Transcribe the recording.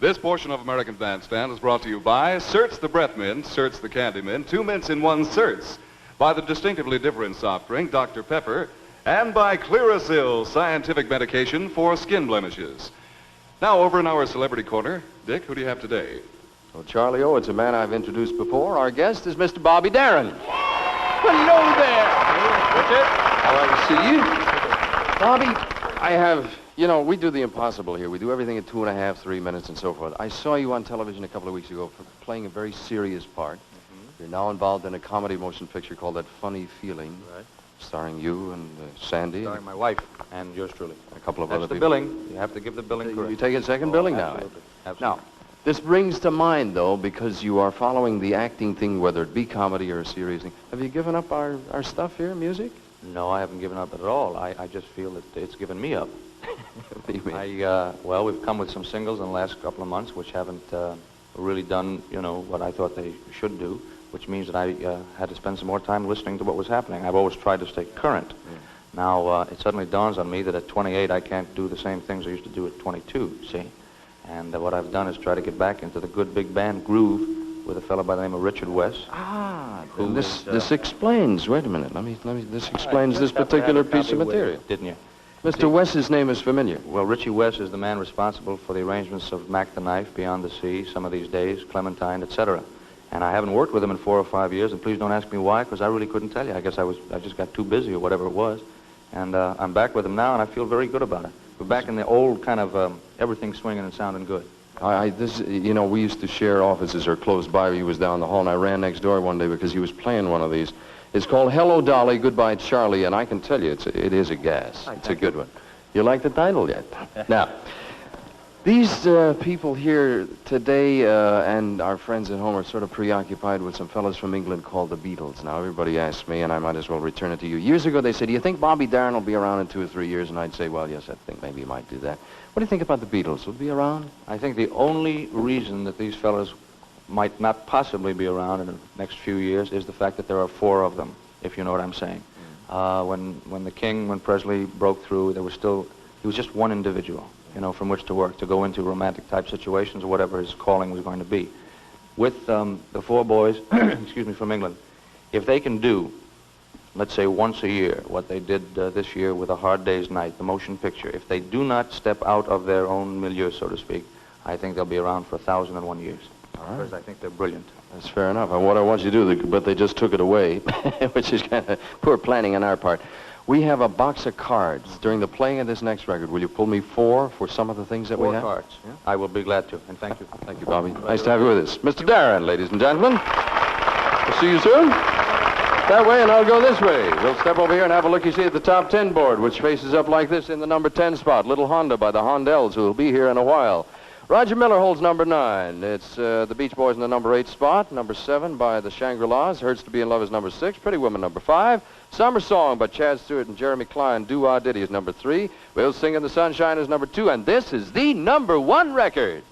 This portion of American Bandstand is brought to you by Search the Breath Mint, Search the Candy Mint, 2 mints in 1 Search, by the distinctively different soft drink, Dr. Pepper, and by Clearasil, scientific medication for skin blemishes. Now, over in our Celebrity Corner, Dick, who do you have today? Well, Charlie O, it's a man I've introduced before. Our guest is Mr. Bobby Darin. Hello there. Richard. Glad to see you. Bobby, I have, you know, we do the impossible here. We do everything in 2.5, 3 minutes and so forth. I saw you on television a couple of weeks ago playing a very serious part. You're now involved in a comedy motion picture called That Funny Feeling. Right. Starring you and Sandy. Starring my wife and yours truly. A couple of That's other the people. billing. You have to give the billing correct. You take a second billing now. Absolutely. Now, this brings to mind, though, because you are following the acting thing, whether it be comedy or a serious thing. Have you given up our stuff here, music? No, I haven't given up at all. I just feel that it's given me up. What do you mean? Well, we've come with some singles in the last couple of months which haven't really done, you know, what I thought they should do, which means that I had to spend some more time listening to what was happening. I've always tried to stay current. Yeah. Now, it suddenly dawns on me that at 28, I can't do the same things I used to do at 22, see? And what I've done is try to get back into the good big band groove with a fellow by the name of Richard West. Ah, this explains, wait a minute, this explains this particular piece of material. Didn't you? Mr. West's name is familiar. Well, Richie West is the man responsible for the arrangements of Mac the Knife, Beyond the Sea, Some of These Days, Clementine, etc. And I haven't worked with him in 4 or 5 years, and please don't ask me why, because I really couldn't tell you. I guess I just got too busy or whatever it was. And I'm back with him now, and I feel very good about it. We're back in the old kind of everything swinging and sounding good. You know, we used to share offices or close by. He was down the hall, and I ran next door one day because he was playing one of these. It's called Hello, Dolly, Goodbye, Charlie, and I can tell you, it is a gas. It's a good one. You like the title yet? Now, these people here today and our friends at home are sort of preoccupied with some fellas from England called the Beatles. Now, everybody asks me, and I might as well return it to you. Years ago, they said, do you think Bobby Darin will be around in 2 or 3 years? And I'd say, well, yes, I think maybe he might do that. What do you think about the Beatles? Will they be around? I think the only reason that these fellas might not possibly be around in the next few years is the fact that there are 4 of them, if you know what I'm saying. When Presley broke through, he was just one individual, you know, from which to work, to go into romantic type situations or whatever his calling was going to be. With the 4 boys, excuse me, from England, if they can do, let's say once a year, what they did this year with A Hard Day's Night, the motion picture, if they do not step out of their own milieu, so to speak, I think they'll be around for 1,001 years. All right. Because I think they're brilliant. That's fair enough. And what I want you to do, but they just took it away, which is kind of poor planning on our part. We have a box of cards during the playing of this next record. Will you pull me 4 for some of the things that we have? 4 cards. Yeah? I will be glad to, and thank you. Thank you, Bobby. Nice to have you with us. Mr. Darin, ladies and gentlemen. We'll see you soon. That way, and I'll go this way. We'll step over here and have a look-see at the top 10 board, which faces up like this in the number 10 spot. Little Honda by the Hondells, who will be here in a while. Roger Miller holds number 9. It's the Beach Boys in the number 8 spot. Number 7 by the Shangri-Las. Hurts to Be in Love is number 6. Pretty Woman number 5. Summer Song by Chad Stewart and Jeremy Klein. Do-Wah Diddy is number 3. We'll Sing in the Sunshine is number 2. And this is the number 1 record.